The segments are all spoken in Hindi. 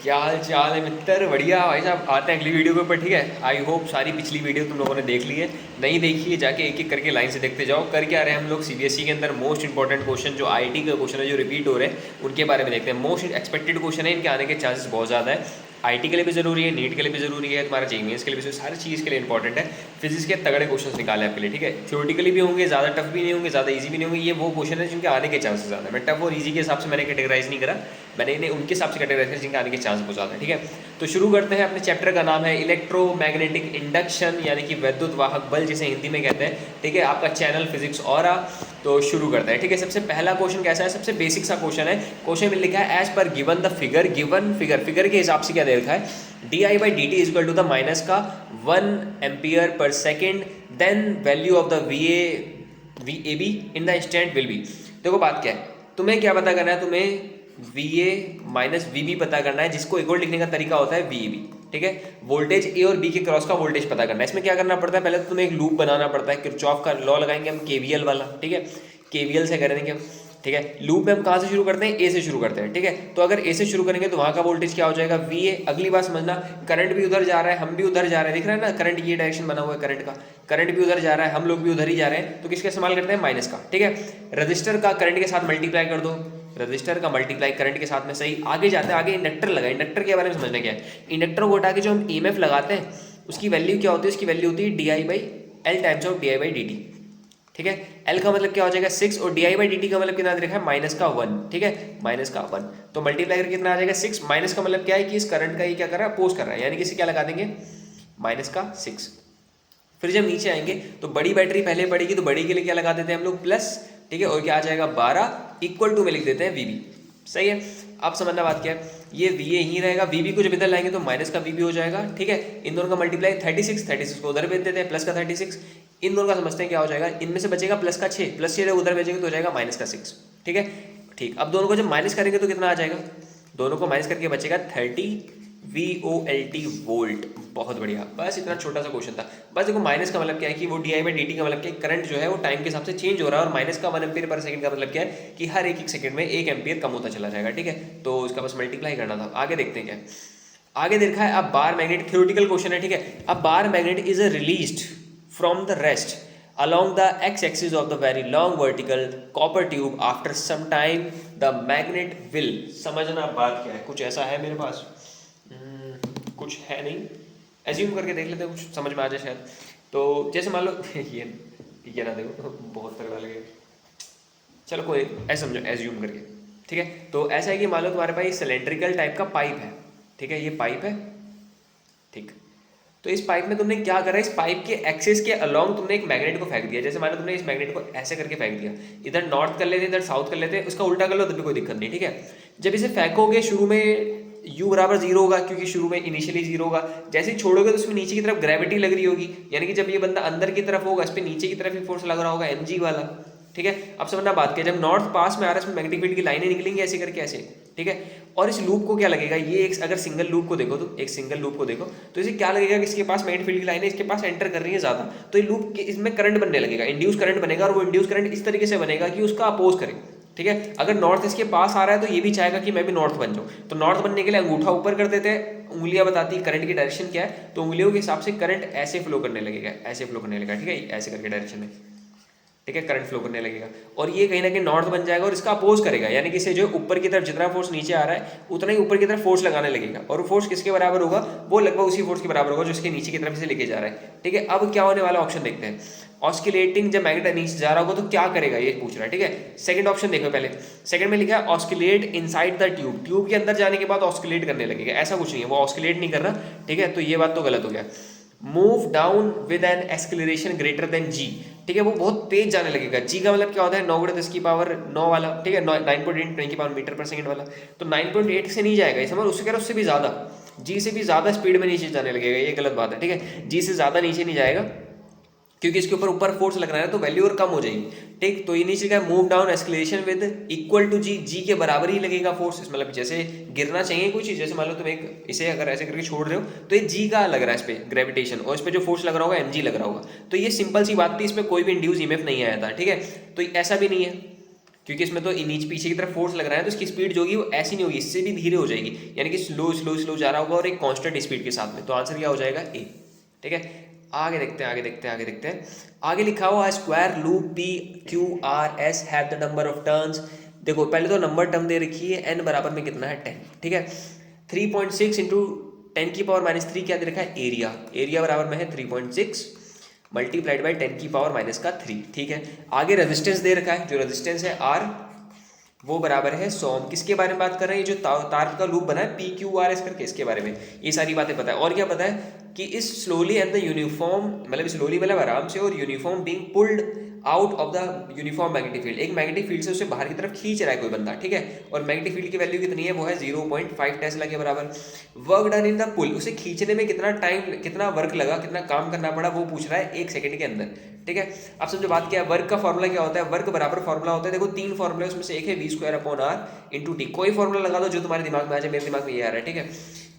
क्या हाल चाल है मित्र? बढ़िया भाई साहब, आते हैं अगली वीडियो के ऊपर। ठीक है, आई होप सारी पिछली वीडियो तुम लोगों ने देख ली है। नहीं देखी है जाके एक एक करके लाइन से देखते जाओ। कर क्या रहे हैं हम लोग? सीबीएसई के अंदर मोस्ट इंपॉर्टेंट क्वेश्चन जो आईटी का क्वेश्चन है, जो रिपीट हो रहे हैं, उनके बारे में देखते हैं। मोस्ट एक्सपेक्टेड क्वेश्चन है, इनके आने के चांसेस बहुत ज़्यादा है। आईटी के लिए भी जरूरी है, नीट के लिए भी जरूरी है, तुम्हारा जेईएस के लिए भी, सारी चीज़ के लिए इंपॉर्टेंट है। फिजिक्स के तगड़े क्वेश्चन निकाले आपके लिए। ठीक है, थ्योरेटिकली भी होंगे, ज़्यादा टफ भी नहीं होंगे, ज़्यादा इजी भी नहीं होंगे। ये वो क्वेश्चन है जिनके आने के चांसेस ज़्यादा है। मैं टफ और इजी के हिसाब से मैंने कैटेगराइज नहीं करा, मैंने इन्हें उनके हिसाब से कैटेगराइज किया जिनके आने के चांस बहुत ज़्यादा है। ठीक है, तो शुरू करते हैं। अपने चैप्टर का नाम है इलेक्ट्रोमैग्नेटिक इंडक्शन, यानी कि वैद्युत वाहक बल जिसे हिंदी में कहते हैं। ठीक है, आपका चैनल फिजिक्स ऑरा। तो शुरू करते हैं। ठीक है, सबसे पहला क्वेश्चन कैसा है? सबसे बेसिक सा क्वेश्चन है। क्वेश्चन में लिखा है as per given the figure, given figure के हिसाब से क्या दे रखा है? D I by D T is equal to the minus का 1 ampere per second, then value of the V A B in the instant will be. देखो बात क्या है, तुम्हें क्या पता करना है? तुम्हें V A minus V B पता करना है, जिसको एक और लिखने का तरीका होता है वी ए बी। ठीक है, वोल्टेज ए और बी के क्रॉस का वोल्टेज पता करना है। इसमें क्या करना पड़ता है? पहले तो तुम्हें एक लूप बनाना पड़ता है, किरचॉफ का लॉ लगाएंगे हम, केवीएल वाला। ठीक है, केवीएल से करेंगे हम। ठीक है, लूप में हम कहाँ से शुरू करते हैं? ए से शुरू करते हैं। ठीक है, तो अगर ए से शुरू करेंगे तो वहाँ का वोल्टेज क्या हो जाएगा? V A. अगली बात समझना, करंट भी उधर जा रहा है, हम भी उधर जा रहे हैं। दिख रहा है ना, करंट ये डायरेक्शन बना हुआ है करंट का, करंट भी उधर जा रहा है, हम लोग भी उधर ही जा रहे हैं। तो किसका इस्तेमाल करते हैं? माइनस का। ठीक है, रजिस्टर का करंट के साथ मल्टीप्लाई कर दो, रजिस्टर का मल्टीप्लाई करंट के साथ में। सही, आगे जाते हैं। आगे इंडक्टर लगा, इंडक्टर के बारे में समझना क्या है। इंडक्टर को हटा के जो हम ईएमएफ लगाते हैं, उसकी वैल्यू क्या होती है? उसकी वैल्यू होती है D I by L times of D I by D T. ठीक है, एल का मतलब क्या हो जाएगा? 6, और D I by D T का मतलब कितना दे रखा है? माइनस का 1। ठीक है, माइनस का 1, तो मल्टीप्लाई करके कितना आ जाएगा? 6। माइनस का मतलब क्या है कि इस करंट का ये क्या कर रहा है? अपोज कर रहा है, यानी कि इसे क्या लगा देंगे? माइनस का 6। फिर जब नीचे आएंगे तो बड़ी बैटरी पहले पड़ेगी, तो बड़ी के लिए क्या लगा देते हैं हम लोग? प्लस। ठीक है, और क्या आ जाएगा? 12 इक्वल टू में लिख देते हैं वी बी। सही है, अब समझना बात क्या है। ये वी ए ही रहेगा, वी बी को जब इधर लाएंगे तो माइनस का वी बी हो जाएगा। ठीक है, इन दोनों का मल्टीप्लाई 36 को उधर भेज देते हैं, प्लस का 36। इन दोनों का समझते हैं क्या हो जाएगा। इनमें से बचेगा प्लस का 6, प्लस 6 उधर भेजेंगे तो हो जाएगा माइनस का 6। ठीक है, ठीक। अब दोनों को जब माइनस करेंगे तो कितना आ जाएगा? दोनों को माइनस करके बचेगा 30 VOLT वोल्ट। बहुत बढ़िया, बस इतना छोटा सा क्वेश्चन था। बस देखो, माइनस का मतलब क्या है कि वो D I by D T का मतलब क्या है? करंट जो है वो टाइम के हिसाब से चेंज हो रहा है, और माइनस का 1 एम्पियर पर सेकंड का मतलब क्या है कि हर एक एक सेकंड में 1 एम्पियर कम होता चला जाएगा। ठीक है, तो उसका बस मल्टीप्लाई करना था। आगे देखते हैं क्या आगे देखा है। अब बार मैग्नेट, थ्योरेटिकल क्वेश्चन है। ठीक है, अब bar magnet is released from the rest along the x-axis of the very long vertical copper tube after some time the magnet will। समझना बात क्या है। कुछ ऐसा है मेरे पास, कुछ है नहीं, एज्यूम करके देख लेते हैं, कुछ समझ में आ जाए शायद। तो जैसे मान लो ये ना देखो, बहुत तगड़ा लगेगा। चलो कोई ऐसा समझो, एज्यूम करके। ठीक है, तो ऐसा है कि मान लो तुम्हारे पास सिलेंड्रिकल टाइप का पाइप है। ठीक है, ये पाइप है। ठीक, तो इस पाइप में तुमने क्या करा? इस पाइप के एक्सिस के अलोंग तुमने एक मैग्नेट को फेंक दिया। जैसे मान लो तुमने इस मैग्नेट को ऐसे करके फेंक दिया, इधर नॉर्थ कर लेते, इधर साउथ कर लेते, उसका उल्टा कर लो तो भी कोई दिक्कत नहीं। ठीक है, जब इसे फेंकोगे शुरू में u बराबर 0 होगा, क्योंकि शुरू में इनिशियली 0 होगा। जैसे ही छोड़ोगे तो उसमें नीचे की तरफ ग्रेविटी लग रही होगी, यानी कि जब ये बंदा अंदर की तरफ होगा, इस पर नीचे की तरफ ही फोर्स लग रहा होगा, mg वाला। ठीक है, अब समझना बात क्या, जब नॉर्थ पास में आ रहा है, इसमें मैग्नेटिक फील्ड की लाइनें निकलेंगी ऐसे करके ऐसे। ठीक है, और इस लूप को क्या लगेगा? ये एक अगर सिंगल लूप को देखो, तो एक सिंगल लूप को देखो तो इसे क्या लगेगा कि इसके पास मैग्नेटिक फील्ड की लाइनें इसके पास एंटर कर रही है ज़्यादा, तो ये लूप इसमें करंट बनने लगेगा, इंड्यूस करंट बनेगा, और वो इंड्यूस करंट इस तरीके से बनेगा कि उसका अपोज करे। ठीक है, अगर नॉर्थ इसके पास आ रहा है तो ये भी चाहेगा कि मैं भी नॉर्थ बन जाऊँ, तो नॉर्थ बनने के लिए अंगूठा ऊपर कर देते हैं, उंगलियां बताती है करंट की डायरेक्शन क्या है, तो उंगलियों के हिसाब से करंट ऐसे फ्लो करने लगेगा, ऐसे फ्लो करने लगेगा। ठीक है, ऐसे करके डायरेक्शन में। ठीक है, करंट फ्लो करने लगेगा, और ये कहीं ना कहीं नॉर्थ बन जाएगा और इसका अपोज करेगा, यानी कि इसे जो ऊपर की तरफ जितना फोर्स नीचे आ रहा है उतना ही ऊपर की तरफ फोर्स लगाने लगेगा, और वो फोर्स किसके बराबर होगा? वो लगभग उसी फोर्स के बराबर होगा जो इसके नीचे की तरफ इसे लेके जा रहा है। ठीक है, अब क्या होने वाला ऑप्शन देखते हैं। ऑस्किलेटिंग, जब मैग्नेट नीचे जा रहा होगा तो क्या करेगा ये पूछ रहा है। ठीक है, सेकंड ऑप्शन देखो, पहले सेकंड में लिखा है ऑस्किलेट इनसाइड द ट्यूब, ट्यूब के अंदर जाने के बाद ऑस्किलेट करने लगेगा, ऐसा कुछ नहीं है, वो ऑस्किलेट नहीं कर रहा। ठीक है, तो ये बात तो गलत हो गया। Move down with an acceleration greater than G. ठीक है, वो बहुत तेज जाने लगेगा। जी का मतलब क्या होता है? 9×10⁻9 वाला। ठीक है, 9.8 मीटर पर सेकंड वाला, तो 9.8 से नहीं जाएगा, ये समझ, उससे कह रहा उससे भी ज़्यादा, जी से भी ज़्यादा स्पीड में नीचे जाने लगेगा, ये गलत बात है। ठीक है, जी से ज़्यादा नीचे नहीं जाएगा, क्योंकि इसके ऊपर फोर्स लग रहा है तो वैल्यू और कम हो जाएगी। ठीक, तो ये नीचे का move down acceleration with equal to G, G के बराबर ही लगेगा फोर्स, मतलब जैसे गिरना चाहिए कोई चीज़, जैसे मान लो तुम एक इसे अगर ऐसे करके छोड़ रहे हो तो ये जी का लग रहा है इस पर ग्रेविटेशन, और इस पर जो फोर्स लग रहा होगा mg लग रहा होगा, तो ये सिंपल सी बात थी, इसमें कोई भी इंड्यूस ईएमएफ नहीं आया था। ठीक है, तो ऐसा भी नहीं है। क्योंकि इसमें तो नीचे पीछे की तरफ फोर्स लग रहा है, तो इसकी स्पीड जो होगी वो ऐसी नहीं होगी, इससे भी धीरे हो जाएगी, यानी कि स्लो स्लो स्लो जा रहा होगा और एक कांस्टेंट स्पीड के साथ में। तो आंसर क्या हो जाएगा ए। ठीक है, आगे देखते हैं आगे देखते हैं आगे देखते हैं। आगे लिखा हुआ है square loop P Q R S have the number of turns. देखो पहले तो नंबर टर्म दे रखी है, एन बराबर में कितना है 10। ठीक है, 3.6 इंटू 10⁻³ क्या दे रखा है एरिया, एरिया बराबर में है 3.6 मल्टीप्लाइड बाई 10⁻³ ठीक है। आगे रेजिस्टेंस दे रखा है, जो रेजिस्टेंस है आर वो बराबर है 100। किसके बारे में बात कर रहे हैं, जो तार का लूप बना है पी क्यू आर एस करके, इसके बारे में ये सारी बातें पता है। और क्या पता है कि इस स्लोली एंड द यूनिफॉर्म, मतलब स्लोली मतलब आराम से, और uniform being pulled out of the uniform magnetic field, एक मैग्नेटिक फील्ड से उसे बाहर की तरफ खींच रहा है कोई बंदा। ठीक है, और मैग्नेटिक फील्ड की वैल्यू कितनी है, वो है 0.5 टेस्ला के बराबर। वर्क डन इन द पुल, उसे खींचने में कितना टाइम, कितना वर्क लगा, कितना काम करना पड़ा, वो पूछ रहा है 1 सेकंड के अंदर। ठीक है, अब समझो बात क्या है, वर्क का फॉर्मूला क्या होता है, वर्क बराबर फॉर्मूला होता है, देखो 3 फॉर्मूला उसमें से एक है v² / r × t। कोई फॉर्मूला लगा दो जो तुम्हारे दिमाग में आ जाए, मेरे दिमाग में ये आ रहा है। ठीक है,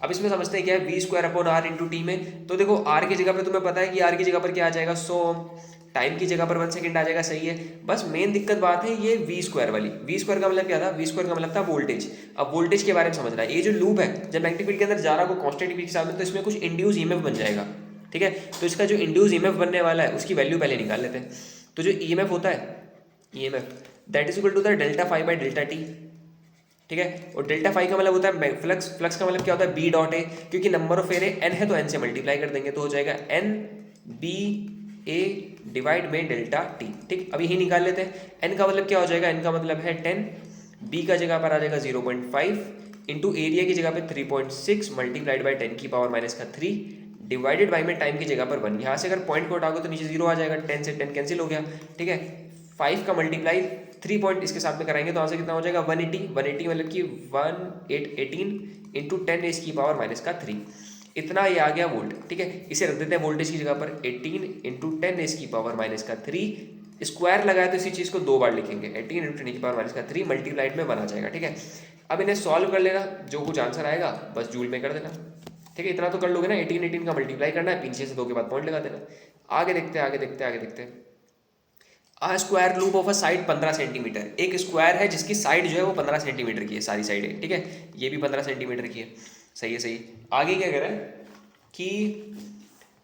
अब इसमें समझते हैं क्या है v² / r × t में। तो देखो r की जगह पर तुम्हें पता है कि r की जगह पर क्या आ जाएगा 100 ओम, टाइम की जगह पर 1 सेकंड आ जाएगा, सही है। बस मेन दिक्कत बात है ये v² वाली, v² का मतलब क्या था, v² का मतलब था वोल्टेज। अब वोल्टेज के बारे में समझना है, ये जो लूप है जब मैग्नेटिक फील्ड के अंदर जा रहा है वो कांस्टेंट स्पीड के साथ में, तो इसमें कुछ इंड्यूस ईएमएफ बन जाएगा। ठीक है, तो इसका जो इंड्यूस ईएमएफ बनने वाला है उसकी वैल्यू पहले निकाल लेते हैं। तो जो ईएमएफ होता है, EMF that is equal to the delta phi by delta T. ठीक है, और डेल्टा फाई का मतलब होता है फ्लक्स, फ्लक्स का मतलब क्या होता है बी डॉट ए, क्योंकि नंबर ऑफ एरे एन है तो एन से मल्टीप्लाई कर देंगे तो हो जाएगा एन बी ए डिवाइड में डेल्टा टी। ठीक, अब यही निकाल लेते हैं। एन का मतलब क्या हो जाएगा, एन का मतलब है 10, बी का जगह पर आ जाएगा 0.5 इंटू एरिया की जगह पे 3.6 मल्टीप्लाइड बाई 10⁻³ डिवाइडेड बाई में टाइम की जगह पर 1। यहाँ से अगर पॉइंट को हटाओगे तो नीचे 0 आ जाएगा, 10 से 10 कैंसिल हो गया। ठीक है, 5 का मल्टीप्लाई 3 पॉइंट इसके साथ में कराएंगे तो आंसर कितना हो जाएगा 180। 180 मतलब कि 18 इंटू 10⁻³ इतना ये आ गया वोल्ट। ठीक है, इसे रख देते हैं वोल्टेज की जगह पर 18 इंटू 10⁻³ स्क्वायर लगाया तो इसी चीज़ को 2 बार लिखेंगे, 18 इंटू 10⁻³ मल्टीप्लाइड में 1 आ जाएगा। ठीक है, अब इन्हें सॉल्व कर लेना, जो कुछ आंसर आएगा बस जूल में कर देना। ठीक है, इतना तो कर लोगे ना, 18 का मल्टीप्लाई करना है, पीछे से 2 के बाद पॉइंट लगा देना। आगे देखते हैं आगे देखते हैं आगे देखते हैं। A square loop of a side 15 centimeter, एक स्क्वायर है जिसकी साइड जो है वो 15 सेंटीमीटर की है, सारी साइडें। ठीक है, ये भी 15 सेंटीमीटर की है, सही है सही। आगे क्या कह रहा है कि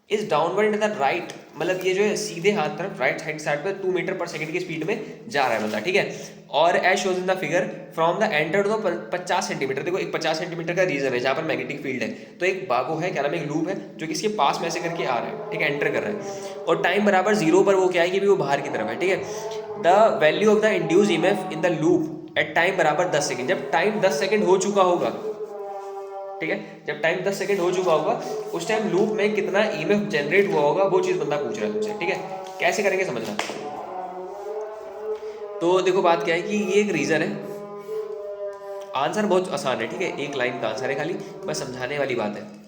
इस डाउनवर्ड द राइट, मतलब ये जो है सीधे हाथ तरफ राइट साइड पर 2 मीटर पर सेकंड की स्पीड में जा रहा है बंदा। ठीक है, और as shows in the figure from the enter to 50 centimetre. देखो एक 50 सेंटीमीटर का रीजन है जहाँ पर मैग्नेटिक फील्ड है, तो एक बागो है, क्या नाम है, एक लूप है जो कि इसके पास में ऐसे करके आ रहा है। ठीक है, एंटर कर रहा है, और टाइम बराबर 0 पर वो क्या है कि भी वो बाहर की तरफ है। ठीक है, the value of the induce EMF in the loop at time बराबर 10 सेकंड। जब टाइम 10 सेकंड हो चुका होगा, ठीक है, जब टाइम 10 सेकंड हो चुका होगा उस टाइम लूप में कितना ईएमएफ जनरेट हुआ होगा, वो चीज बंदा पूछ रहा है तुमसे। ठीक है, कैसे करेंगे समझना। तो देखो बात क्या है कि ये एक रीजन है, आंसर बहुत आसान है। ठीक है, एक लाइन का आंसर है खाली, बस समझाने वाली बात है।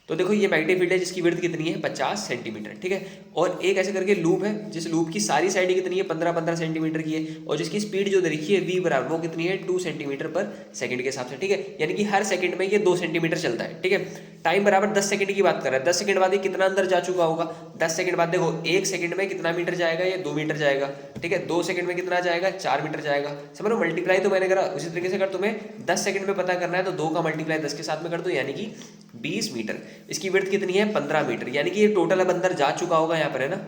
तो देखो ये मैग्नेटिक फील्ड है जिसकी विड्थ कितनी है 50 सेंटीमीटर। ठीक है, और एक ऐसे करके लूप है जिस लूप की सारी साइड कितनी है 15-15 सेंटीमीटर की है, और जिसकी स्पीड जो देखी है v बराबर वो कितनी है 2 सेंटीमीटर पर सेकंड के हिसाब से। ठीक है, यानी कि हर सेकंड में ये 2 सेंटीमीटर चलता है। ठीक है, टाइम बराबर 10 सेकंड की बात कर रहा है, 10 सेकंड बाद ये कितना अंदर जा चुका होगा, 10 सेकंड बाद देखो 1 सेकंड में कितना मीटर जाएगा, ये 2 मीटर जाएगा। ठीक है, 2 सेकंड में कितना जाएगा 4 मीटर जाएगा। समझ लो, मल्टीप्लाई तो मैंने करा, उसी तरीके से अगर तुम्हें 10 सेकंड में पता करना है तो 2 का मल्टीप्लाई 10 के साथ में कर दो, यानी कि 20 मीटर। इसकी विड्थ कितनी है 15 मीटर, यानी कि ये टोटल अब अंदर जा चुका होगा, यहाँ पर है ना,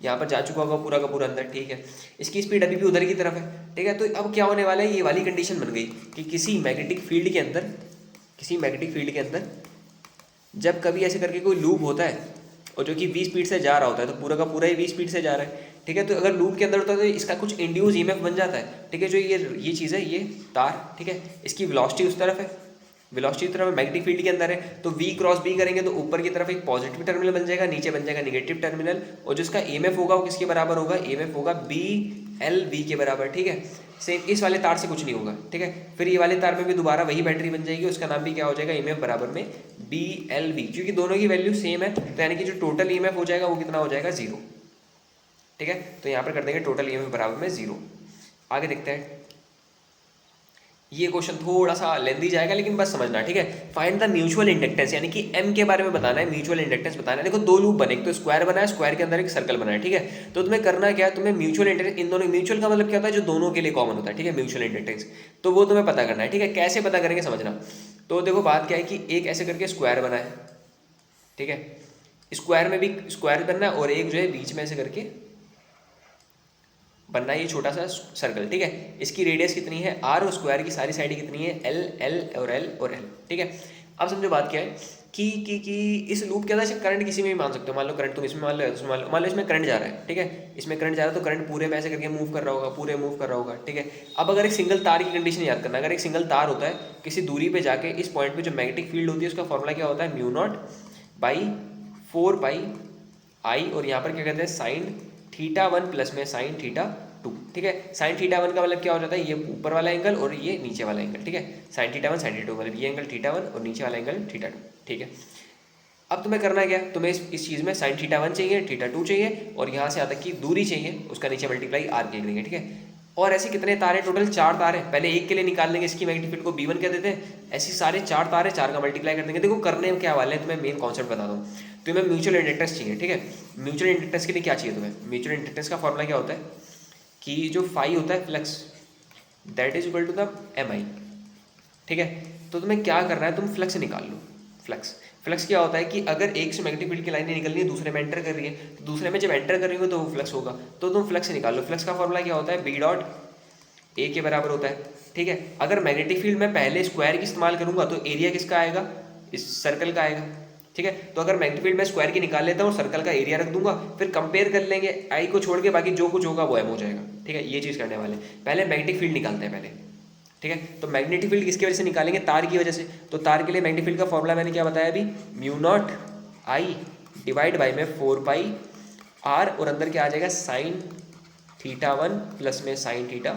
यहाँ पर जा चुका होगा पूरा का पूरा अंदर। ठीक है, इसकी स्पीड अभी भी उधर की तरफ है। ठीक है, तो अब क्या होने वाला है, ये वाली कंडीशन बन गई कि किसी मैग्नेटिक फील्ड के अंदर जब कभी ऐसे करके कोई लूप होता है और जो कि 20 स्पीड से जा रहा होता है, तो पूरा का पूरा ही 20 स्पीड से जा रहा है। ठीक है, तो अगर लूप के अंदर होता है तो इसका कुछ इंड्यूस ईएमएफ बन जाता है। ठीक है, जो ये चीज़ है, ये तार, ठीक है, इसकी वेलोसिटी उस तरफ है, वेलोसिटी की तरफ मैग्नेटिक फील्ड के अंदर है, तो V क्रॉस B करेंगे तो ऊपर की तरफ एक पॉजिटिव टर्मिनल बन जाएगा, नीचे बन जाएगा नेगेटिव टर्मिनल, और जिसका EMF होगा वो किसके बराबर होगा, EMF होगा BLV के बराबर। ठीक है, सेम इस वाले तार से कुछ नहीं होगा। ठीक है, फिर ये वाले तार में भी दोबारा वही बैटरी बन जाएगी, उसका नाम भी क्या हो जाएगा, EMF बराबर में BLV, क्योंकि दोनों की वैल्यू सेम है, तो यानी कि जो टोटल EMF हो जाएगा वो कितना हो जाएगा 0। ठीक है, तो यहाँ पर कर देंगे टोटल EMF बराबर में 0। आगे देखते हैं, ये क्वेश्चन थोड़ा सा लेंदी जाएगा लेकिन बस समझना, ठीक है। फाइंड द म्यूचुअल इंडक्टेंस, यानी कि एम के बारे में बताना है, म्यूचुअल इंडक्टेंस बताना है। देखो दो लूप बने, एक तो स्क्वायर बना है, स्क्वायर के अंदर एक सर्कल बना है, ठीक है। तो तुम्हें करना क्या है, तुम्हें म्यूचुअल इंडक्टेंस, इन दोनों म्यूचुअल का मतलब क्या होता है, जो दोनों के लिए कॉमन होता है, ठीक है, म्यूचुअल इंडक्टेंस। तो वो तुम्हें पता करना है, ठीक है। कैसे पता करेंगे समझना। तो देखो बात क्या है कि एक ऐसे करके स्क्वायर बना है, ठीक है, स्क्वायर में भी स्क्वायर बनना है, और एक जो है बीच में ऐसे करके बनना है ये छोटा सा सर्कल, ठीक है। इसकी रेडियस कितनी है आर, और स्क्वायर की सारी साइड कितनी है एल, एल और एल और एल, ठीक है। अब समझो बात क्या है कि इस लूप के अंदर करंट किसी में भी मान सकते हो। मान लो करंट तुम इसमें मान लो, इसमें मान लो इसमें करंट जा रहा है, ठीक है, इसमें करंट जा रहा है, तो करंट पूरे में ऐसे करके मूव कर रहा होगा, पूरे मूव कर रहा होगा, ठीक है। अब अगर एक सिंगल तार की कंडीशन याद करना, अगर एक सिंगल तार होता है किसी दूरी पे जाके, इस पॉइंट पे जो मैग्नेटिक फील्ड होती है उसका फॉर्मूला क्या होता है, म्यू नॉट बाई 4 पाई आई, और यहाँ पर क्या कहते हैं साइन थीटा 1 प्लस में साइन थीटा 2, ठीक है। साइन थीटा 1 का मतलब क्या हो जाता है, ये ऊपर वाला एंगल और ये नीचे वाला एंगल, ठीक है। साइन थीटा 1 साइन थीटा 2 मतलब ये एंगल थीटा 1 और नीचे वाला एंगल थीटा 2, ठीक है। अब तुम्हें करना क्या, तुम्हें इस चीज़ में साइन थीटा 1 चाहिए, थीटा 2 चाहिए, और यहाँ से यहाँ तक की दूरी चाहिए, उसका नीचे मल्टीप्लाई आर लिख देंगे, ठीक है। और ऐसे कितने तार हैं, टोटल 4 तार हैं। पहले एक के लिए निकाल लेंगे, इसकी मैग्नेटिक फील्ड को B1 कह देते हैं। ऐसे सारे 4 तार हैं, 4 का मल्टीप्लाई कर देंगे। देखो करने में क्या वाले हैं, तुम्हें मेन कॉन्सेप्ट बता दूँ। तुम्हें म्यूचुअल इंडक्टेंस चाहिए, ठीक है। म्यूचुअल इंडक्टेंस के लिए क्या चाहिए तुम्हें, म्यूचुअल इंडक्टेंस का फॉर्मूला क्या होता है कि जो फाई होता है flux, that is equal to the M I, ठीक है। तो तुम्हें क्या करना है, तुम फ्लक्स निकाल लो। फ्लक्स फ्लक्स क्या होता है कि अगर एक से मैग्नेटिक फील्ड की लाइनें निकल रही है, दूसरे में एंटर कर रही है, तो दूसरे में जब एंटर कर रही हो तो वो फ्लक्स होगा। तो तुम फ्लक्स निकाल लो। फ्लक्स का फॉर्मूला क्या होता है, बी डॉट ए के बराबर होता है, ठीक है। अगर मैग्नेटिक फील्ड में पहले स्क्वायर की इस्तेमाल करूंगा तो एरिया किसका आएगा, इस सर्कल का आएगा, ठीक है। तो अगर मैग्नेटिक फील्ड में स्क्वायर की निकाल लेता हूँ, सर्कल का एरिया रख दूंगा, फिर कंपेयर कर लेंगे आई को छोड़ के, बाकी जो कुछ होगा वो एम हो जाएगा, ठीक है। ये चीज़ करने वाले, पहले मैग्नेटिक फील्ड निकालते हैं पहले, ठीक है। तो मैग्नेटिक फील्ड किसकी वजह से निकालेंगे, तार की वजह से। तो तार के लिए मैग्नेटिक फील्ड का फॉर्मूला मैंने क्या बताया अभी, mu not I divide by में 4 पाई आर, और अंदर क्या आ जाएगा साइन थीटा 1 प्लस में साइन थीटा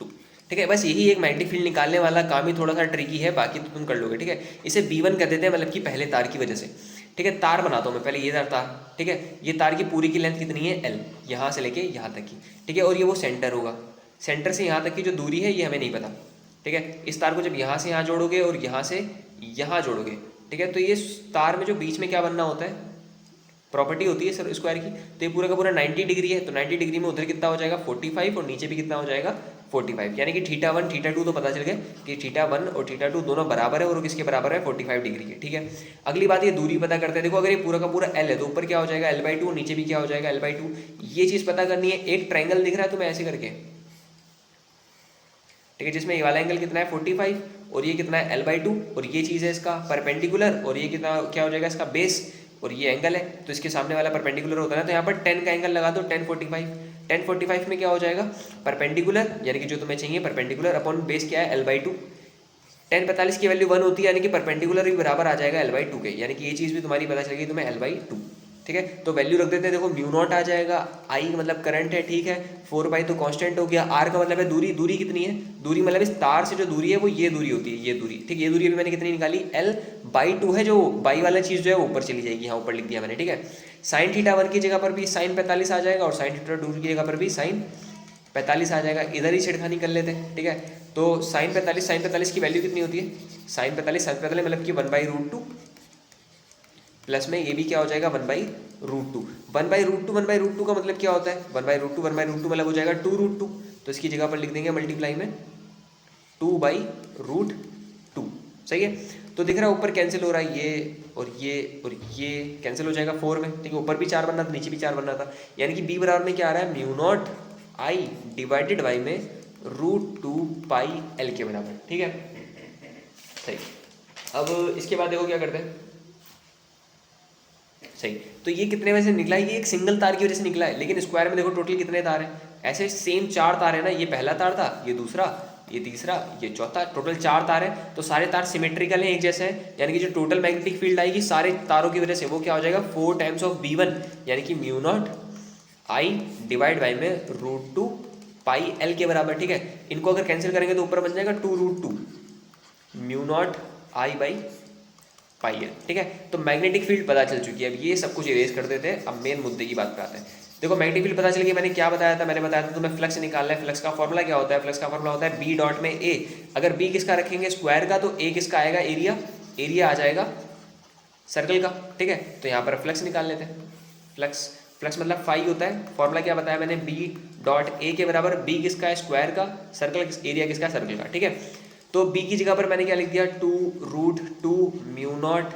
2, ठीक है। बस यही एक मैग्नेटिक फील्ड निकालने वाला काम ही थोड़ा सा ट्रिकी है, बाकी तो तुम कर लोगे, ठीक है। इसे B1 कर देते हैं, मतलब कि पहले तार की वजह से, ठीक है। तार बनाता हूँ मैं पहले, ये तार, ठीक है। ये तार की पूरी की लेंथ कितनी है L, यहाँ से लेके यहाँ तक की, ठीक है। और ये वो सेंटर होगा, सेंटर से यहाँ तक की जो दूरी है ये हमें नहीं पता, ठीक है। इस तार को जब यहाँ से यहाँ जोड़ोगे और यहाँ से यहाँ जोड़ोगे, ठीक है, तो ये तार में जो बीच में क्या बनना होता है, प्रॉपर्टी होती है सर स्क्वायर की। तो ये पूरा का पूरा 90 डिग्री है, तो 90 डिग्री में उधर कितना हो जाएगा 45, और नीचे भी कितना हो जाएगा 45, यानी कि थीटा 1 थीटा 2 तो पता चल गया कि थीटा 1 और थीटा 2 दोनों बराबर है, और किसके बराबर है 45 डिग्री के, ठीक है। अगली बात ये दूरी पता करते हैं। देखो अगर ये पूरा का पूरा L है तो ऊपर क्या हो जाएगा L/2, और नीचे भी क्या हो जाएगा L/2। ये चीज़ पता करनी है। एक ट्रायंगल दिख रहा है तुम्हें ऐसे करके, ठीक है, जिसमें ये वाला एंगल कितना है 45, और ये कितना है L/2, और ये चीज़ है इसका परपेंडिकुलर, और ये कितना क्या हो जाएगा इसका बेस, और ये एंगल है तो इसके सामने वाला परपेंडिकुलर होता है ना। तो यहाँ पर 10 का एंगल लगा दो, 1045 में क्या हो जाएगा परपेंडिकुलर, यानी कि जो तुम्हें चाहिए परपेंडिकुलर अपॉन बेस क्या है L/2। 1045 की वैल्यू 1 होती है, यानी कि परपेंडिकुलर भी बराबर आ जाएगा L/2 के, यानी कि ये चीज़ भी तुम्हारी पता चलेगी तुम्हें L/2, ठीक है। तो वैल्यू रख देते हैं। देखो म्यू नॉट आ जाएगा, आई मतलब करंट है, ठीक है, 4 पाई तो कांस्टेंट हो गया, आर का मतलब है दूरी। दूरी कितनी है, दूरी मतलब इस तार से जो दूरी है वो ये दूरी होती है, ये दूरी, ठीक। ये दूरी अभी मैंने कितनी निकाली L/2 है, जो बाई वाला चीज़ जो है ऊपर चली जाएगी, यहाँ ऊपर लिख दिया मैंने, ठीक है। साइन थीटा 1 की जगह पर भी साइन 45 आ जाएगा, और साइन थीटा 2 की जगह पर भी साइन 45 आ जाएगा। इधर ही छेड़खानी कर लेते हैं, ठीक है। तो साइन 45 की वैल्यू कितनी होती है, साइन 45 मतलब कि 1/√2, प्लस में ये भी क्या हो जाएगा 1/√2। 1/√2 का मतलब क्या होता है, 1/√2 मतलब हो जाएगा 2√2। तो इसकी जगह पर लिख देंगे मल्टीप्लाई में 2/√2, सही है। तो दिख रहा है ऊपर कैंसिल हो रहा है, ये और ये कैंसिल हो जाएगा 4 में, ठीक है। ऊपर भी 4 बनना था, नीचे भी 4 बनना था, यानी कि बी बराबर में क्या आ रहा है, mu not I divided by में √2 पाई एल के बराबर, ठीक है, सही। अब इसके बाद देखो क्या करते हैं, सही। तो ये कितने वजह से निकला है, ये एक सिंगल तार की वजह से निकला है, लेकिन स्क्वायर में देखो टोटल कितने तार हैं, ऐसे सेम 4 तार है ना। ये पहला तार था, ये दूसरा, ये तीसरा, ये चौथा, टोटल 4 तार है। तो सारे तार सिमेट्रिकल हैं, एक जैसे हैं, यानी कि जो टोटल मैग्नेटिक फील्ड आएगी सारे तारों की वजह से वो क्या हो जाएगा 4 टाइम्स ऑफ B1, यानी कि mu not I divide by में √2 पाई एल के बराबर, ठीक है। इनको अगर कैंसिल करेंगे तो ऊपर बन जाएगा 2√2 mu not I by pi L, ठीक है। तो मैग्नेटिक फील्ड पता चल चुकी है। अब ये सब कुछ इरेज कर देते हैं, अब मेन मुद्दे की बात पे आते हैं। देखो मैग्नेटिक फील्ड पता चल गया, मैंने क्या बताया था, मैंने बताया था तुम्हें फ्लक्स निकालना है। फ्लक्स का फॉर्मूला क्या होता है, फ्लक्स का फॉर्मूला होता है बी डॉट में ए। अगर बी किसका रखेंगे, स्क्वायर का, तो ए किसका आएगा, एरिया, एरिया आ जाएगा सर्कल का, ठीक है। तो यहाँ पर फ्लक्स निकाल लेते हैं। फ्लक्स, फ्लक्स मतलब फाई होता है। फॉर्मूला क्या बताया मैंने, बी डॉट ए के बराबर, बी किसका है, स्क्वायर का, सर्कल, एरिया किसका, सर्कल का, ठीक है। तो बी की जगह पर मैंने क्या लिख दिया, 2√2 mu not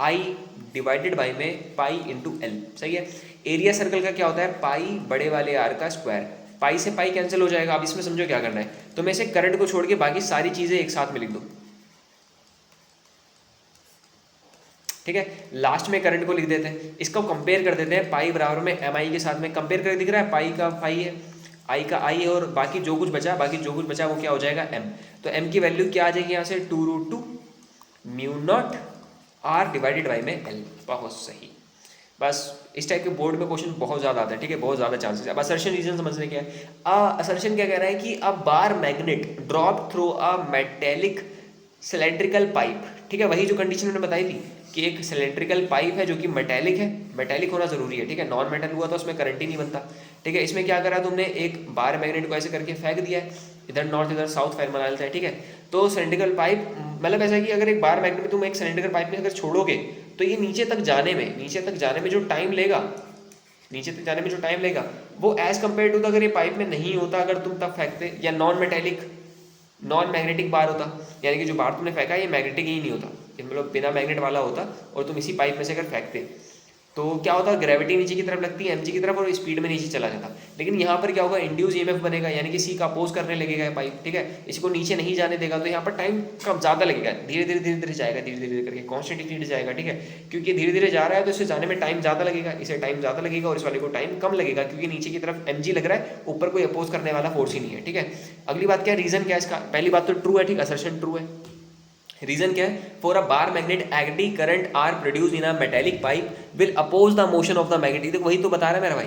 I divided by में पाई इंटू एल, सही है। एरिया सर्कल का क्या होता है, पाई बड़े वाले आर का स्क्वायर। पाई से पाई कैंसिल हो जाएगा। अब इसमें समझो क्या करना है, तो मैं इसे करंट को छोड़ के बाकी सारी चीजें एक साथ में लिख दूं, ठीक है। लास्ट में करंट को लिख देते हैं, इसको कंपेयर कर देते हैं, पाई बराबर में एम आई के साथ में कंपेयर करके दिख रहा है, पाई का पाई है, आई का आई है, और बाकी जो कुछ बचा, बाकी जो कुछ बचा वो क्या हो जाएगा, एम। तो एम की वैल्यू क्या आ जाएगी यहाँ से, 2√2 mu not R divided by में एल। बहुत सही। बस इस टाइप के बोर्ड में क्वेश्चन बहुत ज़्यादा आता है, ठीक है, बहुत ज़्यादा चांसेस है। अब असर्शन रीजन समझने क्या है। असर्शन क्या कह रहा है कि a bar magnet drop through a metallic cylindrical pipe, ठीक है। वही जो कंडीशन मैंने बताई थी कि एक सिलेंड्रिकल पाइप है जो कि मेटेलिक है, मेटेलिक होना जरूरी है, ठीक है। नॉन मेटल हुआ तो उसमें करंट ही नहीं बनता, ठीक है। इसमें क्या करा तुमने, एक बार मैग्नेट को ऐसे करके फेंक दिया है, इधर नॉर्थ इधर साउथ फायर बना लेता है, ठीक है। तो सिलेंड्रिकल पाइप मतलब ऐसा कि अगर एक बार मैग्नेट में तुम एक सिलेंड्रिकल पाइप में अगर छोड़ोगे तो ये नीचे तक जाने में जो टाइम लेगा, नीचे तक जाने में जो टाइम लेगा वो एज कम्पेयर टू अगर ये पाइप में नहीं होता, अगर तुम तब फेंकते, या नॉन मेटेलिक नॉन मैग्नेटिक बार होता, यानी कि जो बार तुमने फेंका ये मैग्नेटिक ही नहीं होता, मतलब बिना मैग्नेट वाला होता, और तुम इसी पाइप में से अगर फेंकते तो क्या होता है, ग्रेविटी नीचे की तरफ लगती है, एमजी की तरफ, और स्पीड में नीचे चला जाता। लेकिन यहाँ पर क्या होगा, इंड्यूस ईएमएफ बनेगा, यानी कि सी का अपोज करने लगेगा पाइप, ठीक है, इसको नीचे नहीं जाने देगा। तो यहाँ पर टाइम कम ज़्यादा लगेगा, धीरे धीरे जाएगा, धीरे धीरे करके कॉन्स्टेंट स्पीड जाएगा, ठीक है। क्योंकि धीरे धीरे जा रहा है तो इसे जाने में टाइम ज़्यादा लगेगा, इसे टाइम ज़्यादा लगेगा, और इस वाले को टाइम कम लगेगा, क्योंकि नीचे की तरफ एमजी लग रहा है, ऊपर कोई अपोज करने वाला फोर्स ही नहीं है, ठीक है। अगली बात क्या है, रीजन क्या है इसका, पहली बात तो ट्रू है, ठीक, असर्शन ट्रू है। रीजन क्या है, for a bar magnet eddy current are produce in a metallic pipe will oppose the motion of the magnetic, तो वही तो बता रहा है मेरा भाई।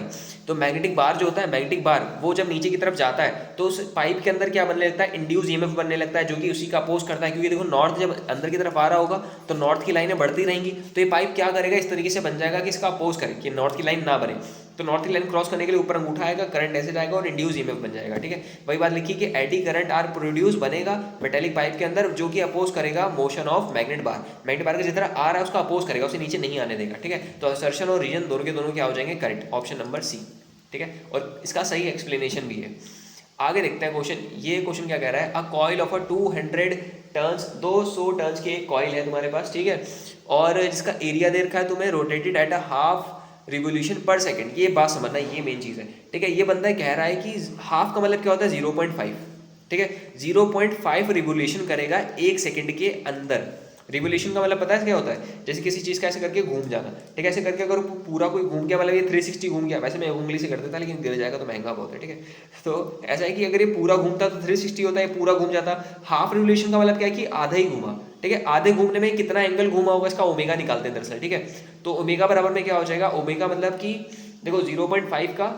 तो मैग्नेटिक बार जो होता है, मैग्नेटिक बार वो जब नीचे की तरफ जाता है तो उस पाइप के अंदर क्या बनने लगता है, इंड्यूस ईएमएफ बनने लगता है, जो कि उसी का अपोज करता है। क्योंकि देखो नॉर्थ जब अंदर की तरफ आ रहा होगा तो नॉर्थ की लाइनें बढ़ती रहेंगी, तो ये पाइप क्या करेगा, इस तरीके से बन जाएगा कि इसका अपोज करे, कि नॉर्थ की लाइन ना बने। तो नॉर्थ की लाइन क्रॉस करने के लिए ऊपर अंगूठा आएगा, करंट ऐसे जाएगा और इंड्यूस ईएमएफ बन जाएगा, ठीक है। वही बात लिखी कि एडी करंट आर प्रोड्यूस बनेगा मेटेलिक पाइप के अंदर, जो कि अपोज करेगा motion of magnet bar. Magnet bar का जितना आ रहा है उसका अपोज करेगा, उसे नीचे नहीं आने देगा, ठीक है। तो असर्शन और रीजन दोनों के दोनों क्या हो जाएंगे, करेक्ट, ऑप्शन नंबर सी, ठीक है। और इसका सही एक्सप्लेनेशन भी है। आगे देखते हैं क्वेश्चन। ये क्वेश्चन क्या कह रहा है, a coil of a 200 turns, 200 turns की एक कॉइल है तुम्हारे पास, ठीक है, और जिसका एरिया दे रखा है तुम्हें, rotated at a half revolution per second. ये बात समझना, ये मेन चीज़ है, ठीक है। ये बंदा कह रहा है कि हाफ का मतलब क्या होता है, 0.5, ठीक है। 0.5 रिवोल्यूशन करेगा एक सेकंड के अंदर। रिवोल्यूशन का मतलब पता है क्या होता है, जैसे किसी चीज़ का ऐसे करके घूम जाना, ठीक है। ऐसे करके अगर पूरा कोई घूम गया, मतलब ये 360 घूम गया, वैसे मैं उंगली से कर देता लेकिन गिर जाएगा तो महंगा बहुत है, ठीक है। तो ऐसा है कि अगर ये पूरा घूमता तो 360 होता है, पूरा घूम जाता। हाफ रिवोल्यूशन का मतलब क्या है कि आधा ही घूमा, ठीक है। आधे घूमने में कितना एंगल घूमा होगा, इसका ओमेगा निकालते हैं दरअसल, ठीक है। तो ओमेगा बराबर में क्या हो जाएगा, ओमेगा मतलब कि देखो 0.5 का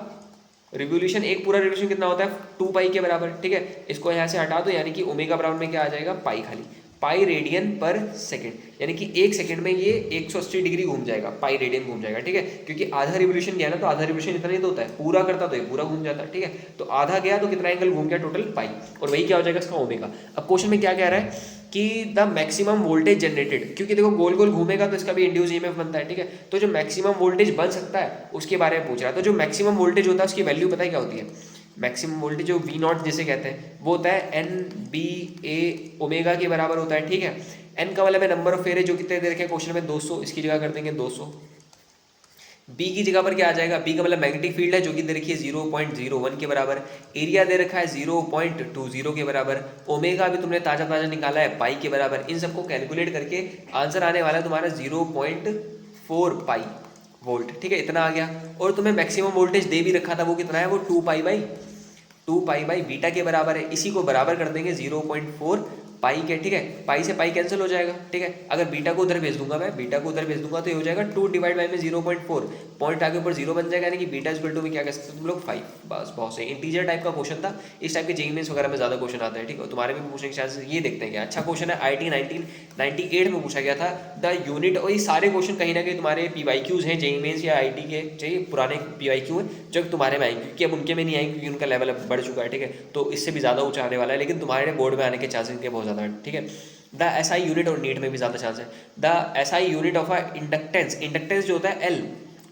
रिवोल्यूशन, एक पूरा रिवोल्यूशन कितना होता है, 2 पाई के बराबर, ठीक है। इसको यहाँ से हटा दो, यानी कि ओमेगा बराबर में क्या आ जाएगा, पाई, खाली पाई रेडियन पर सेकंड, यानी कि एक सेकंड में ये 180 डिग्री घूम जाएगा, पाई रेडियन घूम जाएगा, ठीक है। क्योंकि आधा रिवोल्यूशन गया ना, तो आधा रिवोल्यूशन इतना ही तो होता है, पूरा करता तो ये पूरा घूम जाता है, ठीक है। तो आधा गया तो कितना एंगल घूम गया, टोटल पाई, और वही क्या हो जाएगा, इसका ओमेगा। अब क्वेश्चन में क्या कह रहा है कि द मैक्सिमम वोल्टेज जनरेटेड, क्योंकि देखो गोल गोल घूमेगा तो इसका भी इंड्यूस ईएमएफ बनता है, ठीक है। तो जो मैक्सिमम वोल्टेज बन सकता है उसके बारे में पूछ रहा है। तो जो मैक्सिमम वोल्टेज होता है उसकी वैल्यू पता है क्या होती है, मैक्सिमम वोल्टेज जो वी नॉट जिसे कहते हैं वो होता है एन बी ए ओमेगा के बराबर होता है, ठीक है। एन का मतलब है नंबर ऑफ फेरे, जो कितने दे रखे हैं क्वेश्चन में, 200, इसकी जगह कर देंगे 200। बी की जगह पर क्या आ जाएगा, बी का मतलब मैग्नेटिक फील्ड है जो कि दे रखी है 0.01 के बराबर, एरिया दे रखा है 0.20 के बराबर, ओमेगा भी तुमने ताजा ताजा निकाला है पाई के बराबर। इन सबको कैलकुलेट करके आंसर आने वाला है तुम्हारा 0.4 पाई वोल्ट, ठीक है, इतना आ गया। और तुम्हें मैक्सिमम वोल्टेज दे भी रखा था, वो कितना है, वो 2 पाई बाई बीटा के बराबर है। इसी को बराबर कर देंगे 0.4 पाई के, ठीक है, पाई से पाई कैंसिल हो जाएगा, ठीक है। अगर बीटा को उधर भेज दूंगा, मैं बीटा को उधर भेज दूंगा तो ये हो जाएगा 2 डिवाइड बाई में 0.4, पॉइंट आगे ऊपर 0 बन जाएगा, यानी कि बीटा इक्वल टू में क्या कह सकते हो तुम लोग 5। बस बहुत सही, इंटीजर टाइप का क्वेश्चन था। इस टाइप के जेईई मेंस वगैरह में ज्यादा क्वेश्चन आते हैं, ठीक है, तुम्हारे भी पूछने के चांसेस। ये देखते हैं क्या अच्छा क्वेश्चन है, IIT 1998 में पूछा गया था द यूनिट। और ये सारे क्वेश्चन कहीं ना कहीं तुम्हारे PYQs हैं जेईई मेंस या IIT के, चाहिए पुराने PYQ हैं जो तुम्हारे में आएंगे, क्योंकि अब उनके में नहीं आएंगे क्योंकि उनका लेवल अब बढ़ चुका है, ठीक है, तो इससे भी ज़्यादा ऊंचा आने वाला है, लेकिन तुम्हारे बोर्ड में आने के चांसेस के बहुत ज़्यादा है, ठीक है। द SI यूनिट और नीट में भी ज़्यादा चांस है। The SI unit of a inductance, inductance जो होता है L,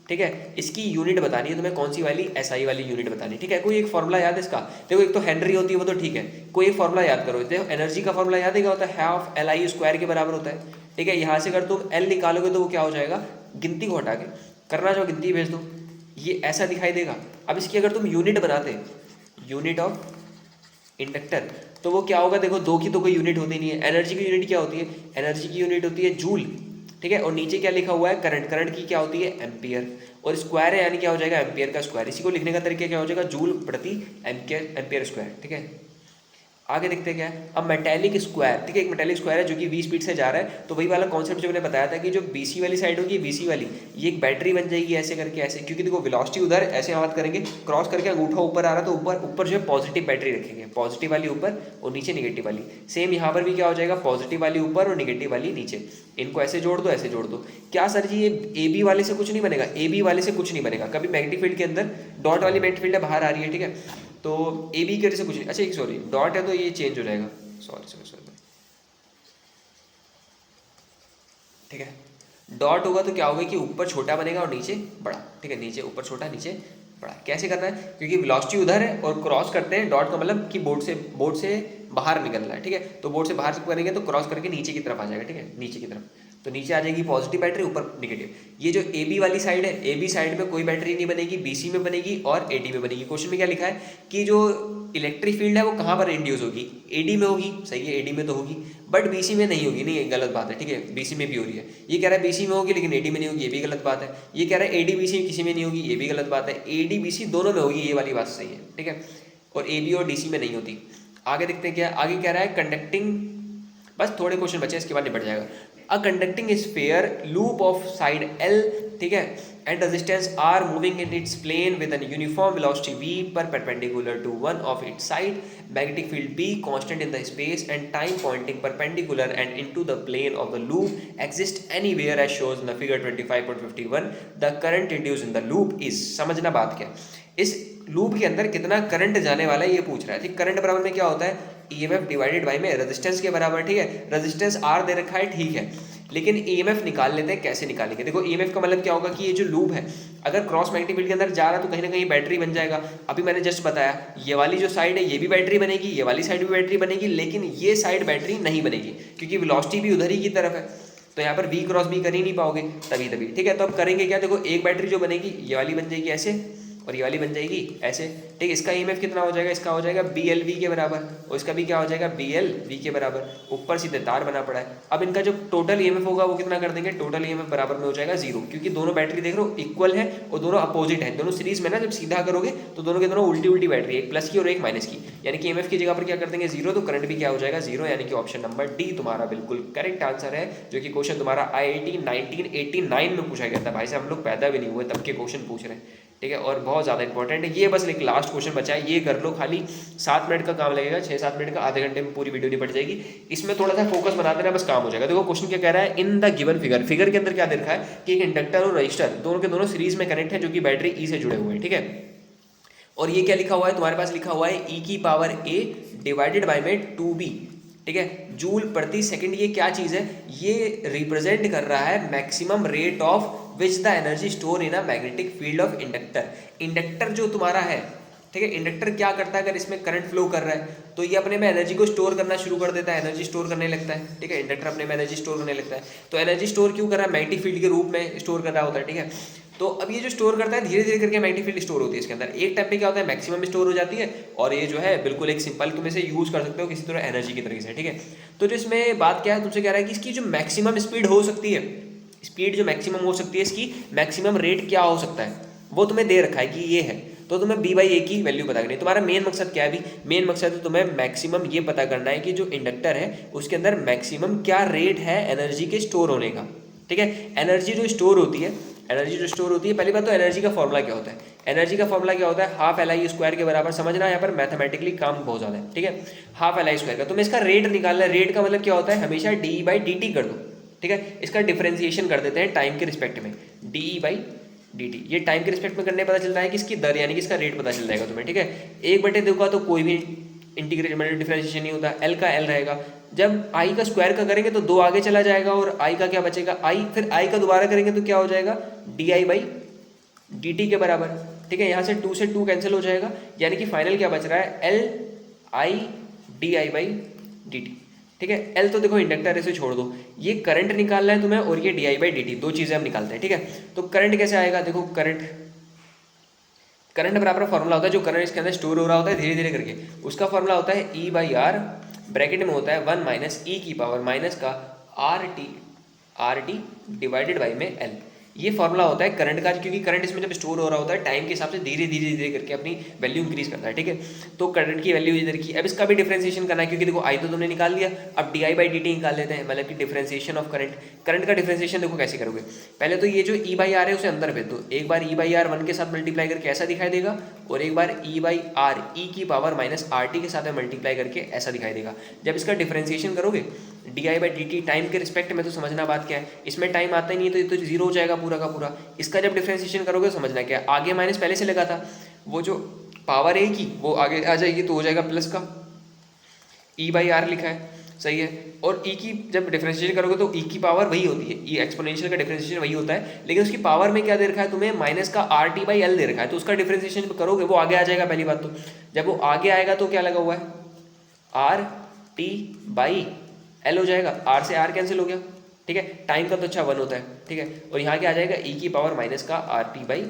ठीक है, इसकी यूनिट बतानी है तुम्हें, कौन सी वाली, SI वाली यूनिट बतानी है, ठीक है। कोई एक फॉर्मूला याद है इसका, देखो एक तो हेनरी होती है वो तो ठीक है, कोई एक फॉर्मूला याद करो। देखो एनर्जी का फॉर्मूला याद है क्या होता है, हाफ LI स्क्वायर के बराबर होता है, ठीक है। यहाँ से अगर तुम L निकालोगे तो वो क्या हो जाएगा, गिनती को हटा के करना जो गिनती भेज दो, ये ऐसा दिखाई देगा। अब इसकी अगर तुम यूनिट बनाते, यूनिट ऑफ इंडक्टर, तो वो क्या होगा, देखो दो की तो कोई यूनिट होती नहीं है। एनर्जी की यूनिट क्या होती है, एनर्जी की यूनिट होती है जूल, ठीक है, और नीचे क्या लिखा हुआ है, करंट, करंट की क्या होती है, एम्पियर, और स्क्वायर है यानी क्या हो जाएगा, एम्पियर का स्क्वायर। इसी को लिखने का तरीका क्या हो जाएगा, जूल प्रति एम्पियर, एम्पियर स्क्वायर, ठीक है। आगे देखते हैं क्या है, अब मेटेलिक स्क्वायर, ठीक है, एक मेटेलिक स्क्वायर है जो कि 20 स्पीड से जा रहा है, तो वही वाला कॉन्सेप्ट जो मैंने बताया था कि जो BC वाली साइड होगी, BC वाली, ये एक बैटरी बन जाएगी ऐसे करके, ऐसे, क्योंकि देखो वेलोसिटी उधर ऐसे बात करेंगे, क्रॉस करके अंगूठा ऊपर आ रहा है तो ऊपर ऊपर जो है पॉजिटिव बैटरी रखेंगे, पॉजिटिव वाली ऊपर और नीचे निगेटिव वाली। सेम यहाँ पर भी क्या हो जाएगा, पॉजिटिव वाली ऊपर और निगेटिव वाली नीचे। इनको ऐसे जोड़ दो, ऐसे जोड़ दो। क्या सर जी ये AB वाले से कुछ नहीं बनेगा, AB वाले से कुछ नहीं बनेगा कभी। मैग्नेटिक फील्ड के अंदर डॉट वाली मैग्नेटिक फील्ड बाहर आ रही है, ठीक है, तो AB की वजह से कुछ नहीं। अच्छा एक सॉरी, डॉट है तो ये चेंज हो जाएगा, सॉरी, ठीक है। डॉट होगा तो क्या होगा कि ऊपर छोटा बनेगा और नीचे बड़ा, ठीक है, नीचे ऊपर छोटा नीचे बड़ा। कैसे करना है, क्योंकि वेलोसिटी उधर है और क्रॉस करते हैं, डॉट का मतलब कि बोर्ड से बाहर निकलना है, ठीक है, तो बोर्ड से बाहर से करेंगे तो क्रॉस करके नीचे की तरफ आ जाएगा, ठीक है, नीचे की तरफ, तो नीचे आ जाएगी पॉजिटिव बैटरी, ऊपर निगेटिव। ये जो AB वाली साइड है, AB साइड में कोई बैटरी नहीं बनेगी, BC में बनेगी और AD में बनेगी। क्वेश्चन में क्या लिखा है कि जो इलेक्ट्रिक फील्ड है वो कहाँ पर इंड्यूस होगी, AD में होगी, सही है, AD में तो होगी, बट BC में नहीं होगी, नहीं गलत बात है, ठीक है, BC में भी हो रही है। ये कह रहा है BC में होगी लेकिन AD में नहीं होगी, ये भी गलत बात है। ये कह रहा है AD BC किसी में नहीं होगी, ये भी गलत बात है। AD BC दोनों में होगी, ये वाली बात सही है, ठीक है, और AB और DC में नहीं होती। आगे देखते हैं क्या, आगे कह रहा है कंडक्टिंग, बस थोड़े क्वेश्चन बचे इसके बाद निपट जाएगा। A conducting sphere loop of side L, ठीक है, and resistance R moving in its plane with an uniform velocity v per perpendicular to one of its side, magnetic field B constant in the space and time pointing perpendicular and into the plane of the loop exist anywhere as shown in the figure 25.51. The current induced in the loop is, समझना बात क्या, इस लूप के अंदर कितना करंट जाने वाला है ये पूछ रहा है, ठीक। करंट बराबर में क्या होता है, EMF डिवाइडेड बाई में रेजिस्टेंस के बराबर, ठीक है। रेजिस्टेंस R दे रखा है, ठीक है, लेकिन EMF निकाल लेते हैं, कैसे निकालेंगे। देखो EMF का मतलब क्या होगा कि ये जो लूप है अगर क्रॉस मैग्नेटिक फील्ड के अंदर जा रहा है तो कहीं ना कहीं बैटरी बन जाएगा। अभी मैंने जस्ट बताया ये वाली जो साइड है ये भी बैटरी बनेगी, ये वाली साइड भी बैटरी बनेगी, लेकिन ये साइड बैटरी नहीं बनेगी क्योंकि वेलोसिटी भी उधर ही की तरफ है, तो यहाँ पर V क्रॉस B कर ही नहीं पाओगे तभी, ठीक है। तो अब करेंगे क्या, देखो एक बैटरी जो बनेगी ये वाली बन जाएगी ऐसे और ये वाली बन जाएगी ऐसे, ठीक। इसका EMF कितना हो जाएगा, इसका हो जाएगा BLV के बराबर और इसका भी क्या हो जाएगा BLV के बराबर, ऊपर सीधे तार बना पड़ा है। अब इनका जो टोटल EMF होगा वो कितना कर देंगे, टोटल EMF बराबर में हो जाएगा 0, क्योंकि दोनों बैटरी देख रहे हो इक्वल है और दोनों अपोजिट है, दोनों सीरीज में ना, जब सीधा करोगे तो दोनों के दोनों उल्टी बैटरी, एक प्लस की और एक माइनस की, यानी कि EMF की जगह पर क्या कर देंगे 0, तो करंट भी क्या हो जाएगा 0, यानी कि ऑप्शन नंबर D तुम्हारा बिल्कुल करेक्ट आंसर है, जो कि क्वेश्चन तुम्हारा IIT 1989 में पूछा गया था। भाई साहब हम लोग पैदा भी नहीं हुए तब के क्वेश्चन पूछ रहे हैं, ठीक है, और बहुत ज़्यादा इंपॉर्टेंट है ये। बस एक लास्ट क्वेश्चन बचा है, ये कर लो, खाली 7 मिनट का काम लगेगा, 6-7 मिनट का, आधे घंटे में पूरी वीडियो निपट जाएगी। इसमें थोड़ा सा फोकस बना देना, बस काम हो जाएगा। देखो क्वेश्चन क्या कह रहा है, in the given figure, figure के अंदर क्या दे रखा है कि एक इंडक्टर और रजिस्टर दोनों के दोनों सीरीज में कनेक्ट है जो कि बैटरी E से जुड़े हुए हैं, ठीक है। और ये क्या लिखा हुआ है तुम्हारे पास, लिखा हुआ है E की पावर A डिवाइडेड बाई में 2B, ठीक है, जूल प्रति सेकंड। ये क्या चीज़ है, ये रिप्रेजेंट कर रहा है maximum rate of which the energy store in a magnetic field of inductor. Inductor जो तुम्हारा है, ठीक है, इंडक्टर क्या करता है, अगर इसमें करंट फ्लो कर रहा है तो ये अपने में एनर्जी को स्टोर करना शुरू कर देता है, एनर्जी स्टोर करने लगता है, ठीक है, इंडक्टर अपने में एनर्जी स्टोर करने लगता है। तो एनर्जी स्टोर क्यों कर रहा है, मैग्नेटिक फील्ड के रूप में स्टोर कर रहा होता है, ठीक है। तो अब ये जो स्टोर करता है धीरे धीरे करके मैग्नेटिक फील्ड स्टोर होती है इसके अंदर, एक टाइम पे क्या होता है मैक्सिमम स्टोर हो जाती है, और ये जो है बिल्कुल एक सिंपल तुम इसे यूज कर सकते हो किसी तरह एनर्जी की तरीके से, ठीक है। तो जो इसमें बात क्या है, तुमसे कह रहा है कि इसकी जो मैक्सिमम स्पीड हो सकती है, स्पीड जो मैक्सिमम हो सकती है, इसकी मैक्सिमम रेट क्या हो सकता है वो तुम्हें दे रखा है कि ये है। तो तुम्हें बी बाई ए की वैल्यू पता करनी है। तुम्हारा मेन मकसद क्या है? अभी मेन मकसद है तुम्हें मैक्सिमम ये पता करना है कि जो इंडक्टर है उसके अंदर मैक्सिमम क्या रेट है एनर्जी के स्टोर होने का। ठीक है, एनर्जी जो स्टोर होती है, एनर्जी जो स्टोर होती है, पहली बात तो एनर्जी का फॉर्मूला क्या होता है? एनर्जी का फॉर्मूला क्या होता है? हाफ एल आई स्क्वायर के बराबर। समझना यहाँ पर मैथमेटिकली काम बहुत ज़्यादा है। ठीक है, हाफ एल आई स्क्वायर का तुम्हें इसका रेट निकालना है। रेट का मतलब क्या होता है? हमेशा डी बाई डी टी कर दो। ठीक है, इसका डिफरेंशिएशन कर देते हैं टाइम के रिस्पेक्ट में, डी बाई डी टी। ये टाइम के रिस्पेक्ट में करने पता चलता है कि इसकी दर यानी कि इसका रेट पता चल जाएगा तुम्हें। ठीक है, एक बटे देखो तो कोई भी इंटीग्रेट मतलब डिफरेंशिएशन नहीं होता, एल का एल रहेगा। जब आई का स्क्वायर का करेंगे तो 2 आगे चला जाएगा और आई का क्या बचेगा? आई। फिर आई का दोबारा करेंगे तो क्या हो जाएगा? D I by D T के बराबर। ठीक है, यहाँ से 2 से 2 कैंसिल हो जाएगा, यानी कि फाइनल क्या बच रहा है? L I D I by D T. ठीक है, एल तो देखो इंडक्टर है, इसे छोड़ दो। ये करंट निकालना है तुम्हें और ये D I by D T, दो चीज़ें हम निकालते हैं। ठीक है, तो करंट कैसे आएगा? देखो करंट बराबर फॉर्मूला होता है, जो करंट इसके अंदर स्टोर हो रहा होता है धीरे धीरे करके, उसका फॉर्मूला होता है ई बाई आर, ब्रैकेट में होता है 1 माइनस ई की पावर माइनस का आर टी डिवाइडेड बाई में एल। ये फॉर्मूला होता है करंट का, क्योंकि करंट इसमें जब स्टोर हो रहा होता है टाइम के हिसाब से धीरे धीरे धीरे करके अपनी वैल्यू इंक्रीज करता है। ठीक है, तो करंट की वैल्यू इधर की। अब इसका भी डिफरेंशिएशन करना है, क्योंकि देखो आई तो तुमने निकाल लिया, अब D I by D T निकाल लेते हैं, मतलब कि डिफरेंशिएशन ऑफ करंट। करंट का डिफरेंशिएशन देखो कैसे करोगे? पहले तो ये जो ई बाई आर है उसे अंदर भेज दो। एक बार ई बाई आर 1 के साथ मल्टीप्लाई करके ऐसा दिखाई देगा, और एक बार ई बाई आर ई की पावर माइनस आर टी के साथ मल्टीप्लाई करके ऐसा दिखाई देगा। जब इसका डिफरेंशिएशन करोगे D I by D T time के रिस्पेक्ट में, तो समझना बात क्या है, इसमें टाइम आता ही नहीं है तो ये तो जीरो हो जाएगा पूरा का पूरा। इसका जब डिफरेंशिएशन करोगे समझना क्या है, आगे माइनस पहले से लगा था, वो जो पावर है की वो आगे आ जाएगी तो हो जाएगा प्लस का। ई बाई आर लिखा है, सही है। और ई की जब डिफरेंशिएशन करोगे तो ई की पावर वही होती है, ई एक्सपोनेंशियल का डिफरेंशिएशन वही होता है, लेकिन उसकी पावर में क्या दे रखा है तुम्हें? माइनस का आर टी बाई एल दे रखा है, तो उसका डिफरेंशिएशन करोगे वो आगे आ जाएगा। पहली बात तो जब वो आगे आएगा तो क्या लगा हुआ है? आर टी बाई एल हो जाएगा, आर से आर कैंसिल हो गया। ठीक है, टाइम का तो अच्छा 1 होता है। ठीक है, और यहाँ क्या आ जाएगा? ई की पावर माइनस का आर टी बाई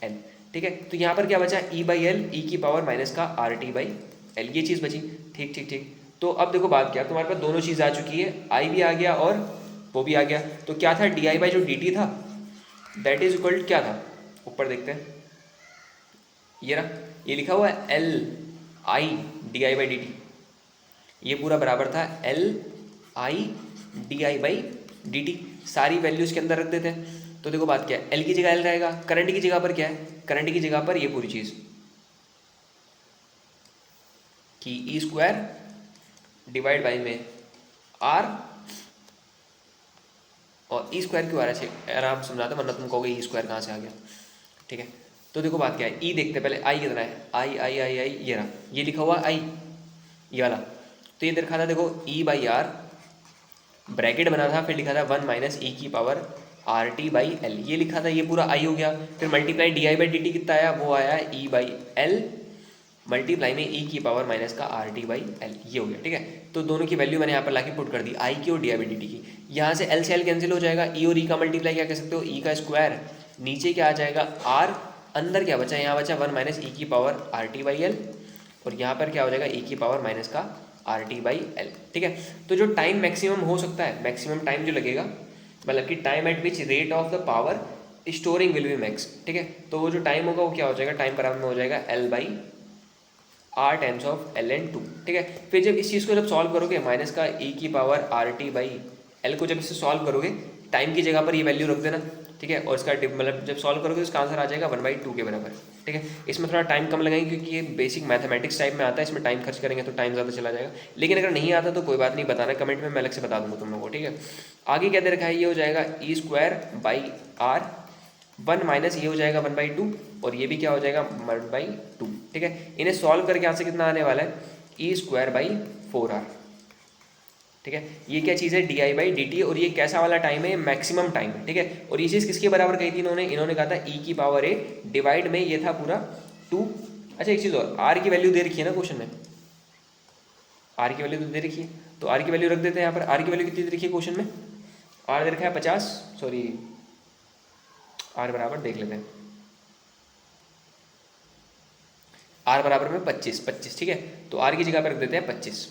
एल। ठीक है, तो यहाँ पर क्या बचा? ई बाई एल, ई की पावर माइनस का आर टी बाई एल, ये चीज़ बची। ठीक ठीक ठीक, तो अब देखो बात क्या, तुम्हारे पास दोनों चीज़ आ चुकी है, आई भी आ गया और वो भी आ गया। तो क्या था? डी आई बाई जो डी टी था दैट इज इक्वल क्या था? ऊपर देखते हैं, ये रहा, ये लिखा हुआ है L I D I by D T, ये पूरा बराबर था L I D I by D T. सारी वैल्यूज के अंदर रख देते हैं। तो देखो बात क्या है, एल की जगह एल रहेगा, करंट की जगह पर क्या है? करंट की जगह पर ये पूरी चीज़ कि ई स्क्वायर डिवाइड बाई में आर, और ई स्क्वायर क्यों आ रहा है आराम समझाते, वरना तुम कहोगे ई स्क्वायर कहाँ से आ गया। ठीक है, तो देखो बात क्या है, ई देखते पहले, आई कितना है? आई आई आई आई, ये रहा, ये लिखा हुआ आई, ये वाला। तो ये देखा था देखो ई बाई आर, ब्रैकेट बना था, फिर लिखा था 1 माइनस ई की power R T by L, ये लिखा था, ये पूरा आई हो गया। फिर multiply D I by D T कितना आया? वो आया ई बाई एल मल्टीप्लाई में ई की पावर माइनस का आर टी बाई एल, ये हो गया। ठीक है, तो दोनों की वैल्यू मैंने यहाँ पर लाके पुट कर दी, आई की और D I by D T की। यहाँ से एल से एल कैंसिल हो जाएगा, ई और ई का मल्टीप्लाई क्या कह सकते हो? ई का स्क्वायर, नीचे क्या आ जाएगा? आर, अंदर क्या बचा? यहाँ बचा 1 माइनस ई की power R T by L, और यहाँ पर क्या हो जाएगा? ई की पावर माइनस का आर टी बाई एल। ठीक है, तो जो टाइम मैक्सिमम हो सकता है, मैक्सिमम टाइम जो लगेगा, मतलब कि time eight which rate of the power storing will be max. ठीक है, तो वो जो टाइम होगा वो क्या हो जाएगा? टाइम बराबर में हो जाएगा L by R times of L N two. ठीक है, फिर जब इस चीज़ को जब सॉल्व करोगे, माइनस का ई की power R T by L को जब इसे सॉल्व करोगे, टाइम की जगह पर ये वैल्यू रख देना। ठीक है, और इसका मतलब जब सॉल्व करोगे इसका आंसर आ जाएगा 1/2 के बराबर। ठीक है, इसमें थोड़ा टाइम कम लगाएंगे क्योंकि ये बेसिक मैथमेटिक्स टाइप में आता है, इसमें टाइम खर्च करेंगे तो टाइम ज़्यादा चला जाएगा। लेकिन अगर नहीं आता तो कोई बात नहीं, बताना कमेंट में, मैं अलग से बता दूंगा तुम लोगों को। ठीक है, आगे क्या दे रखा है? ये हो जाएगा E square by are, 1 minus ये हो जाएगा 1/2, और ये भी क्या हो जाएगा? 1/2। ठीक है, इन्हें सॉल्व करके यहाँ से कितना आने वाला है? E square by 4r। ठीक है, ये क्या चीज़ है? D I by D T, और ये कैसा वाला टाइम है? मैक्सिमम टाइम है। ठीक है, और ये चीज़ किसके बराबर कही थी इन्होंने कहा था ई की पावर ए डिवाइड में ये था पूरा 2। अच्छा एक चीज़ और, आर की वैल्यू दे रखी है ना क्वेश्चन में, आर की वैल्यू तो दे रखी है, तो आर की वैल्यू रख देते हैं यहाँ पर। आर की वैल्यू कितनी दे रखी है क्वेश्चन में? आर दे रखा है 50, सॉरी आर बराबर देख लेते हैं, आर बराबर में 25। ठीक है, तो आर की जगह पर रख देते हैं 25,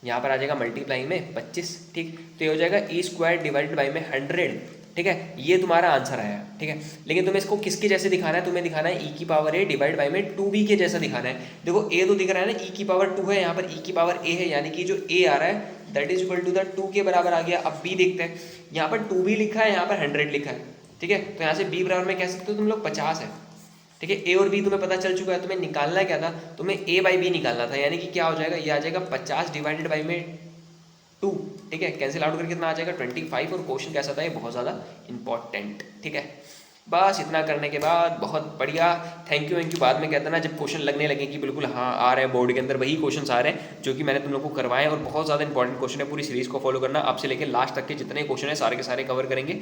यहाँ पर आ जाएगा मल्टीप्लाई में 25। ठीक, तो ये हो जाएगा ई स्क्वायर डिवाइडेड बाई में 100 ठीक है, ये तुम्हारा आंसर आया, ठीक है। लेकिन तुम्हें इसको किसके जैसे दिखाना है, तुम्हें दिखाना है e की पावर a डिवाइड बाई में 2b के जैसा दिखाना है। देखो a तो दिख रहा है ना, e की पावर 2 है, यहाँ पर e की पावर a है, यानी कि जो a आ रहा है that is equal to the 2 के बराबर आ गया। अब b देखते हैं, यहाँ पर 2b लिखा है, यहाँ पर 100 लिखा है, ठीक है। तो यहाँ से b बराबर में कह सकते हो तुम लोग 50 है, ठीक है। a और b तुम्हें पता चल चुका है, तुम्हें निकालना क्या था, तुम्हें a बाई बी निकालना था, यानी कि क्या हो जाएगा, ये आ जाएगा 50 डिवाइडेड बाई में 2, ठीक है। कैंसिल आउट करके कितना आ जाएगा 25। और क्वेश्चन कैसा था, ये बहुत ज़्यादा इंपॉर्टेंट, ठीक है। बस इतना करने के बाद बहुत बढ़िया, थैंक यू बाद में कहता ना जब क्वेश्चन लगने लगे कि बिल्कुल हाँ आ रहे हैं बोर्ड के अंदर, वही क्वेश्चन आ रहे हैं जो कि मैंने तुम लोगों को करवाए, और बहुत ज़्यादा इंपॉर्टेंट क्वेश्चन है। पूरी सीरीज़ को फॉलो करना, आपसे लेकर लास्ट तक के जितने क्वेश्चन है सारे के सारे कवर करेंगे।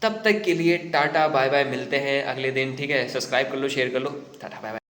तब तक के लिए टाटा बाय बाय, मिलते हैं अगले दिन, ठीक है। सब्सक्राइब कर लो, शेयर कर लो, टाटा बाय बाय।